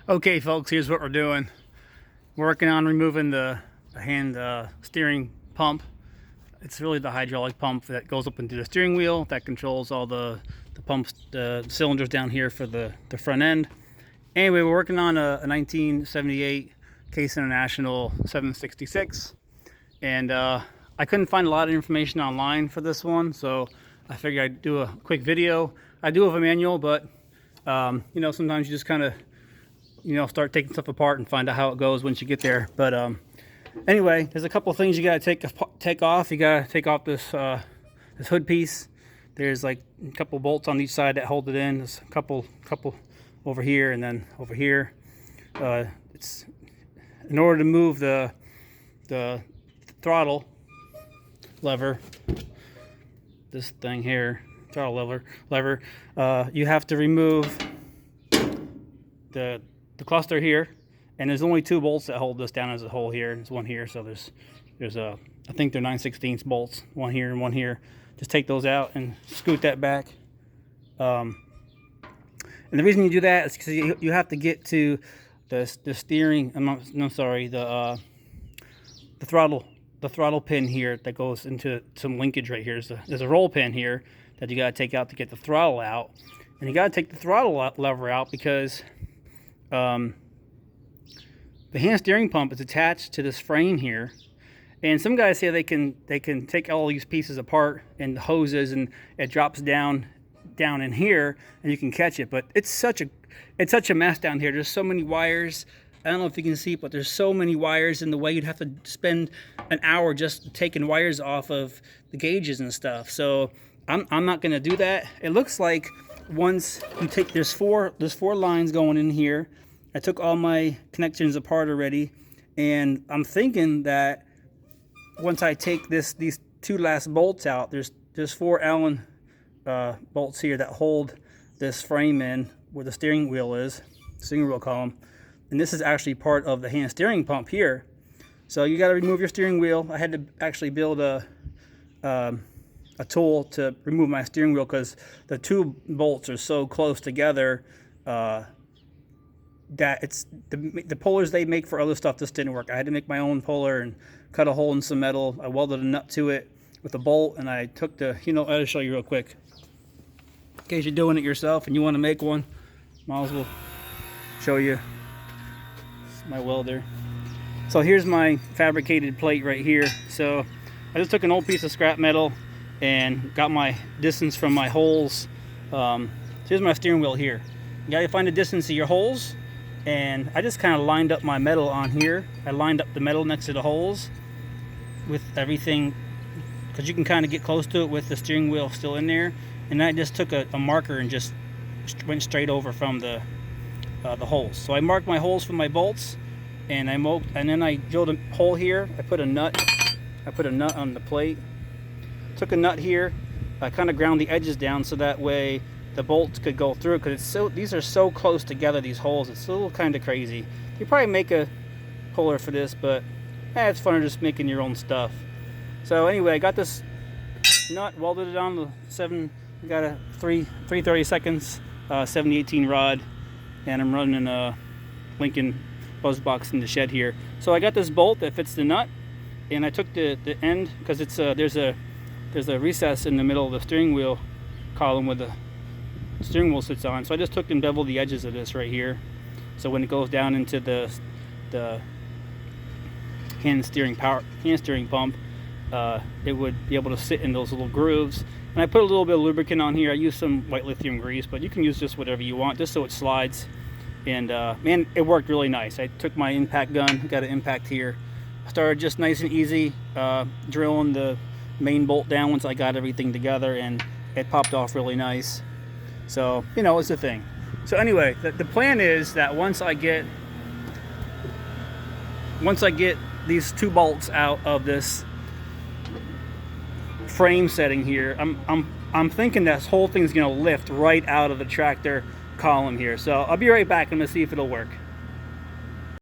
Okay, folks, here's what we're doing. We're working on removing the hand steering pump. It's really the hydraulic pump that goes up into the steering wheel that controls all the pumps, the cylinders down here for the front end. Anyway, we're working on a 1978 Case International 766, and I couldn't find a lot of information online for this one, so I figured I'd do a quick video. I do have a manual, but you know, sometimes you just kind of start taking stuff apart and find out how it goes once you get there. But anyway, there's a couple of things you gotta take off. You gotta take off this this hood piece. There's like a couple bolts on each side that hold it in. There's a couple over here and then over here. It's in order to move the throttle lever, this thing here, throttle lever, you have to remove the cluster here, and there's only two bolts that hold this down as a whole here. There's one here, so there's a, I think they're 9/16 bolts, one here and one here. Just take those out and scoot that back. And the reason you do that is because you have to get to the steering. No, sorry, the throttle pin here that goes into some linkage right here. There's a roll pin here that you got to take out to get the throttle out, and you got to take the throttle lever out because the hand steering pump is attached to this frame here, and some guys say they can take all these pieces apart and hoses, and it drops down in here and you can catch it. But it's such a mess down here. There's so many wires. I don't know if you can see, but there's so many wires in the way. You'd have to spend an hour just taking wires off of the gauges and stuff. So I'm not gonna do that. It looks like once you take, there's four lines going in here. I took all my connections apart already, and I'm thinking that once I take these two last bolts out, there's four Allen bolts here that hold this frame in where the steering wheel is, steering wheel column, and this is actually part of the hand steering pump here. So you got to remove your steering wheel. I had to actually build a tool to remove my steering wheel because the two bolts are so close together. That it's the pullers they make for other stuff just didn't work. I had to make my own puller and cut a hole in some metal. I welded a nut to it with a bolt, and I took I'll show you real quick in case you're doing it yourself and you want to make one. Might as well show you. It's my welder. So here's my fabricated plate right here. So I just took an old piece of scrap metal and got my distance from my holes. So here's my steering wheel here. You gotta find the distance of your holes. And I just kind of lined up my metal on here. I lined up the metal next to the holes with everything, because you can kind of get close to it with the steering wheel still in there. And I just took a marker and just went straight over from the holes. So I marked my holes for my bolts, and then I drilled a hole here. I put a nut on the plate. Took a nut here. I kind of ground the edges down so that way the bolts could go through, because these are so close together, these holes. It's a little kind of crazy. You probably make a puller for this, but it's funner just making your own stuff. So anyway, I got this nut, welded it on the got a 3/32 7018 rod, and I'm running a Lincoln buzz box in the shed here. So I got this bolt that fits the nut, and I took the end, because it's there's a recess in the middle of the steering wheel column with the steering wheel sits on. So I just took and beveled the edges of this right here, so when it goes down into the hand steering pump, it would be able to sit in those little grooves. And I put a little bit of lubricant on here. I used some white lithium grease, but you can use just whatever you want, just so it slides. And man, it worked really nice. I took my impact gun, got an impact here. I started just nice and easy, drilling the main bolt down once I got everything together, and it popped off really nice. So, it's a thing. So anyway, the plan is that once I get these two bolts out of this frame setting here, I'm thinking this whole thing's gonna lift right out of the tractor column here. So I'll be right back. I'm gonna see if it'll work.